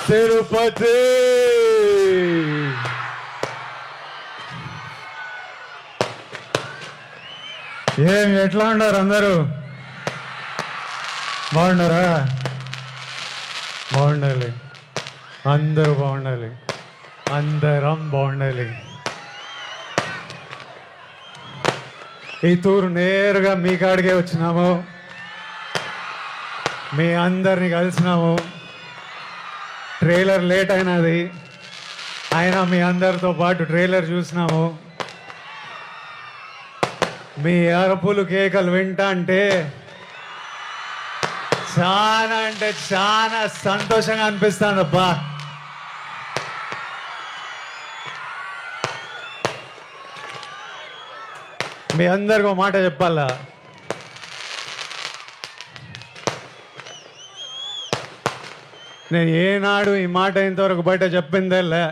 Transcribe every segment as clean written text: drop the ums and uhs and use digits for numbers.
తిరుపతి. ఎట్లా ఉన్నారు అందరూ? బాగున్నారా? బాగుండాలి, అందరూ బాగుండాలి, అందరం బాగుండాలి. ఈ తూరు నేరుగా మీ కాడికే వచ్చినాము, మీ అందరిని కలిసినాము. ట్రైలర్ లేట్ అయినది, అయినా మీ అందరితో పాటు ట్రైలర్ చూసినాము. మీ అరుపులు కేకలు వింటా అంటే చాలా సంతోషంగా అనిపిస్తుంది అబ్బా. మీ అందరికీ మాట చెప్పాలా, నేను ఏనాడు ఈ మాట ఇంతవరకు బయట చెప్పిందేలే.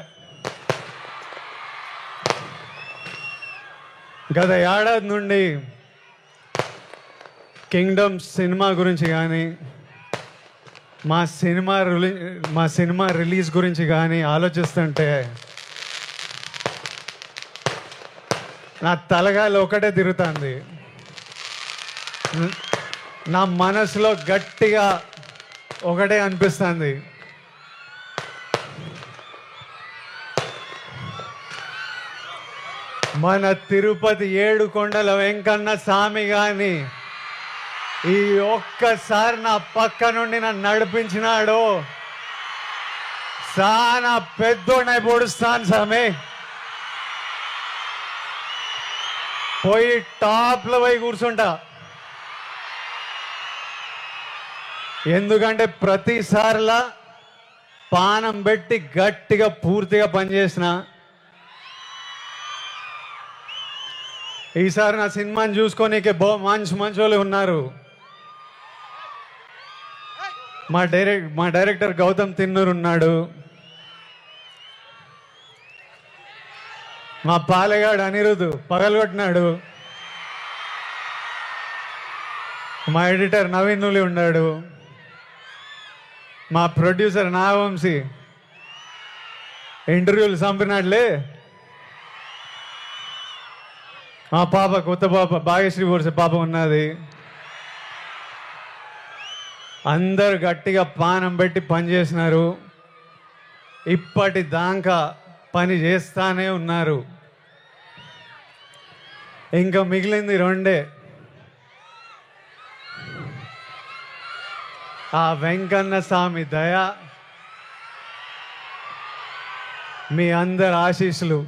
గత ఏడాది నుండి కింగ్డమ్ సినిమా గురించి కానీ మా సినిమా రిలీజ్ గురించి కానీ ఆలోచిస్తుంటే నా తలగాలి ఒకటే తిరుగుతుంది. నా మనసులో గట్టిగా ఒకటే అనిపిస్తుంది, మన తిరుపతి ఏడుకొండల వెంకన్న స్వామి గాని ఈ ఒక్కసారి నా పక్క నుండి నన్ను నడిపించినాడు. చాలా పెద్దోడై పొడుస్తాను స్వామి, పోయి టాప్లో పోయి కూర్చుంటా. ఎందుకంటే ప్రతిసారిలా పానం పెట్టి గట్టిగా పూర్తిగా పనిచేసిన. ఈసారి నా సినిమాని చూసుకోనీకే మంచి వాళ్ళు ఉన్నారు. మా డైరెక్టర్ గౌతమ్ తిన్నూరు ఉన్నాడు, మా పాలెగాడు అనిరుద్ పగలగొట్టినాడు, మా ఎడిటర్ నవీన్ నులి ఉన్నాడు, మా ప్రొడ్యూసర్ నాగవంశీ ఇంటర్వ్యూలు చంపినాడులే, మా పాప కొత్త పాప భాగ్యశ్రీ వర్ష పాప ఉన్నది. అందరు గట్టిగా పానం పెట్టి పని చేసినారు, ఇప్పటిదాకా పని చేస్తానే ఉన్నారు. ఇంకా మిగిలింది రెండే, ఆ వెంకన్న స్వామి దయ, మీ అందరి ఆశీస్సులు.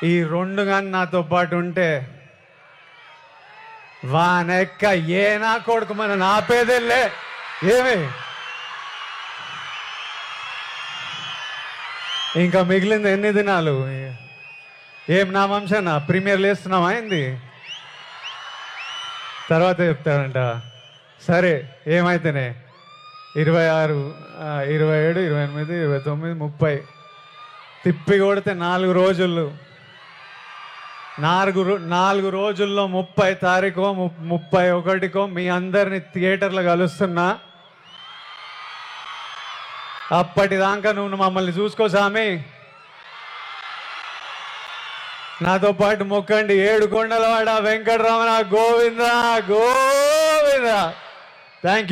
ఈ రెండు కానీ నాతో పాటు ఉంటే వానెక్క ఏ నా కొడుకు మన నాపేదెళ్ళే. ఏమి ఇంకా మిగిలింది ఎన్ని దినాలు? ఏం నా వంశనా ప్రీమియర్ లేస్తున్నాం అయింది, తర్వాత చెప్తారంట. సరే ఏమైతేనే 26, 27, 28, 29, 30 తిప్పి కొడితే 4 రోజులు. 4 రోజుల్లో 30 తారీఖు 31కో మీ అందరిని థియేటర్లో కలుస్తున్నా. అప్పటిదాకా నువ్వు మమ్మల్ని చూసుకో స్వామి, నాతో పాటు మొక్కండి. ఏడుకొండలవాడ వెంకటరమణ గోవింద గోవింద. Thank you.